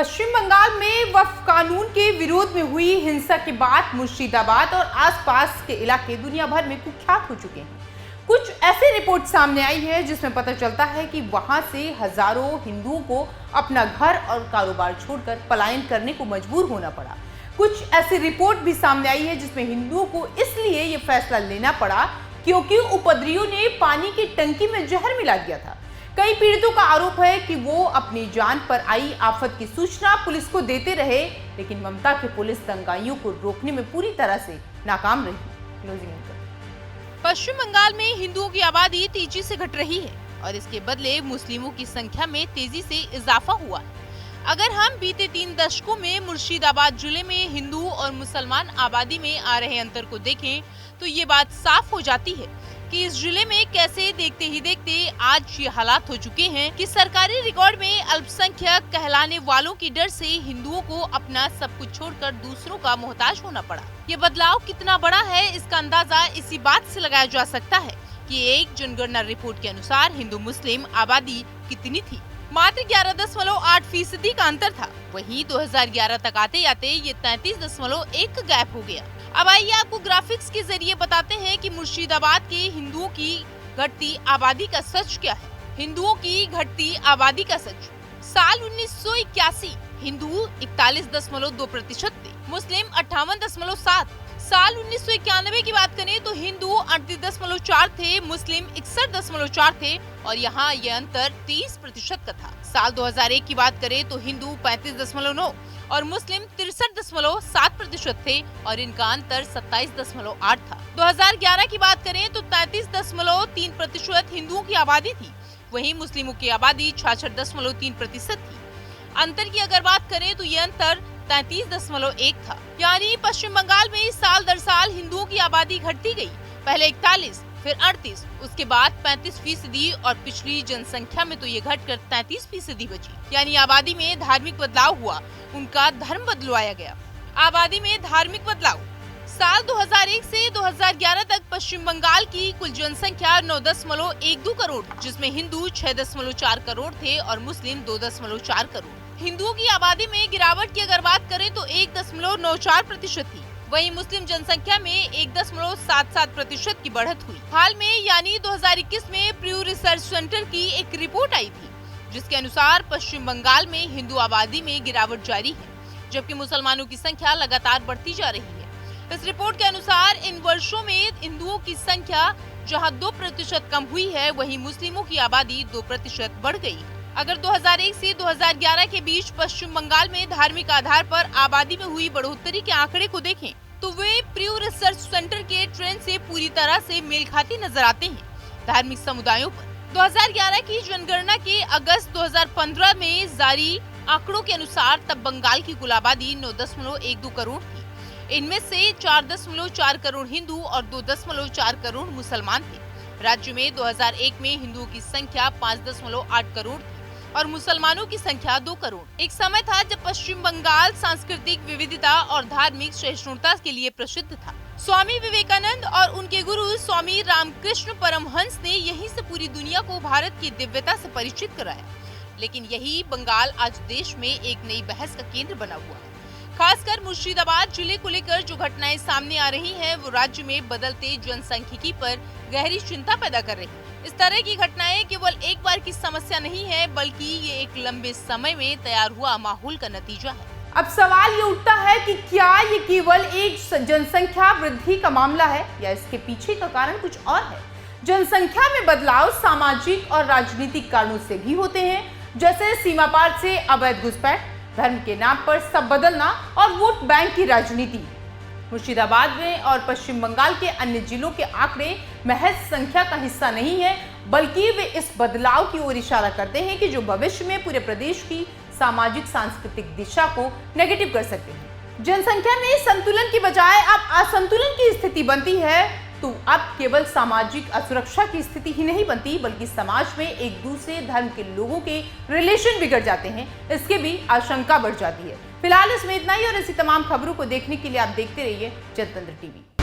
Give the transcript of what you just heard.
पश्चिम बंगाल में वक्फ कानून के विरोध में हुई हिंसा के बाद मुर्शिदाबाद और आसपास के इलाके दुनिया भर में कुख्यात हो चुके हैं। कुछ ऐसी रिपोर्ट सामने आई है जिसमें पता चलता है कि वहां से हजारों हिंदुओं को अपना घर और कारोबार छोड़कर पलायन करने को मजबूर होना पड़ा। कुछ ऐसी रिपोर्ट भी सामने आई है जिसमें हिंदुओं को इसलिए ये फैसला लेना पड़ा क्योंकि उपद्रवियों ने पानी की टंकी में जहर मिला दिया था। कई पीड़ितों का आरोप है कि वो अपनी जान पर आई आफत की सूचना पुलिस को देते रहे, लेकिन ममता की पुलिस दंगाइयों को रोकने में पूरी तरह से नाकाम रही। पश्चिम बंगाल में हिंदुओं की आबादी तेजी से घट रही है और इसके बदले मुस्लिमों की संख्या में तेजी से इजाफा हुआ है। अगर हम बीते 3 दशकों में मुर्शिदाबाद जिले में हिंदू और मुसलमान आबादी में आ रहे अंतर को देखें तो ये बात साफ हो जाती है कि इस जिले में कैसे देखते ही देखते आज ये हालात हो चुके हैं कि सरकारी रिकॉर्ड में अल्पसंख्यक कहलाने वालों की डर से हिंदुओं को अपना सब कुछ छोड़कर दूसरों का मोहताज होना पड़ा। ये बदलाव कितना बड़ा है इसका अंदाजा इसी बात से लगाया जा सकता है कि एक जनगणना रिपोर्ट के अनुसार हिंदू मुस्लिम आबादी कितनी थी। मात्र 11.8% का अंतर था। वहीं 2011 तक आते आते ये 33.1 गैप हो गया। अब आइए आपको ग्राफिक्स के जरिए बताते हैं कि मुर्शिदाबाद के हिंदुओं की घटती आबादी का सच क्या है। हिंदुओं की घटती आबादी का सच। साल 1981 हिंदू 41.2% थे, मुस्लिम 58.7। साल 1991 की बात करें तो हिंदू 38.4 थे, मुस्लिम 61.4 थे और यहाँ ये अंतर 30% का था। साल 2001 की बात करें तो हिंदू 35.9 और मुस्लिम 63.7% थे और इनका अंतर 27.8 था। 2011 की बात करें तो 33.3% हिंदुओं की आबादी थी, वहीं मुस्लिमों की आबादी 66.3% थी। अंतर की अगर बात करें तो ये अंतर 33.1 था। यानी पश्चिम बंगाल में साल दर साल हिंदुओं की आबादी घटती गई। पहले 41, फिर 38, उसके बाद 35% और पिछली जनसंख्या में तो ये घटकर 33% बची। यानी आबादी में धार्मिक बदलाव हुआ, उनका धर्म बदलवाया गया। आबादी में धार्मिक बदलाव। साल 2001 से 2011 तक पश्चिम बंगाल की कुल जनसंख्या 9.12 करोड़, जिसमें हिंदू 6.4 करोड़ थे और मुस्लिम 2.4 करोड़। हिंदुओं की आबादी में गिरावट की अगर बात करें तो 1.94% थी, वहीं मुस्लिम जनसंख्या में 1.77% की बढ़त हुई। हाल में यानी 2021 में प्रू रिसर्च सेंटर की एक रिपोर्ट आई थी जिसके अनुसार पश्चिम बंगाल में हिंदू आबादी में गिरावट जारी है, जबकि मुसलमानों की संख्या लगातार बढ़ती जा रही है। इस रिपोर्ट के अनुसार इन वर्षों में हिंदुओं की संख्या जहां 2% कम हुई है, वहीं मुस्लिमों की आबादी 2% बढ़ गई है। अगर 2001 से 2011 के बीच पश्चिम बंगाल में धार्मिक आधार पर आबादी में हुई बढ़ोतरी के आंकड़े को देखें तो वे प्रू रिसर्च सेंटर के ट्रेंड से पूरी तरह से मेल खाते नजर आते हैं। धार्मिक समुदायों पर 2011 की जनगणना के अगस्त 2015 में जारी आंकड़ों के अनुसार तब बंगाल की कुल आबादी 9.12 करोड़ थी। इनमें से 4.4 करोड़ हिंदू और 2.4 करोड़ मुसलमान थे। राज्य में 2001 में हिंदुओं की संख्या 5.8 करोड़ थी और मुसलमानों की संख्या 2 करोड़। एक समय था जब पश्चिम बंगाल सांस्कृतिक विविधता और धार्मिक सहिष्णुता के लिए प्रसिद्ध था। स्वामी विवेकानंद और उनके गुरु स्वामी रामकृष्ण परमहंस ने यहीं से पूरी दुनिया को भारत की दिव्यता से परिचित कराया। लेकिन यही बंगाल आज देश में एक नई बहस का केंद्र बना हुआ है। खासकर मुर्शिदाबाद जिले को लेकर जो घटनाएं सामने आ रही हैं, वो राज्य में बदलते जनसांख्यिकी पर गहरी चिंता पैदा कर रही है। इस तरह की घटनाएं केवल एक बार की समस्या नहीं है, बल्कि ये एक लंबे समय में तैयार हुआ माहौल का नतीजा है। अब सवाल ये उठता है कि क्या ये केवल एक जनसंख्या वृद्धि का मामला है या इसके पीछे का कारण कुछ और है। जनसंख्या में बदलाव सामाजिक और राजनीतिक कारणों से भी होते हैं, जैसे सीमा पार से अवैध घुसपैठ, धर्म के नाम पर सब बदलना और वोट बैंक की राजनीति। मुर्शिदाबाद में और पश्चिम बंगाल के अन्य जिलों के आंकड़े महज संख्या का हिस्सा नहीं है, बल्कि वे इस बदलाव की ओर इशारा करते हैं कि जो भविष्य में पूरे प्रदेश की सामाजिक सांस्कृतिक दिशा को नेगेटिव कर सकते हैं। जनसंख्या में संतुलन की बजाय अब असंतुलन की स्थिति बनती है तो अब केवल सामाजिक असुरक्षा की स्थिति ही नहीं बनती, बल्कि समाज में एक दूसरे धर्म के लोगों के रिलेशन बिगड़ जाते हैं, इसके भी आशंका बढ़ जाती है। फिलहाल इसमें इतना ही और ऐसी तमाम खबरों को देखने के लिए आप देखते रहिए जनतंत्र टीवी।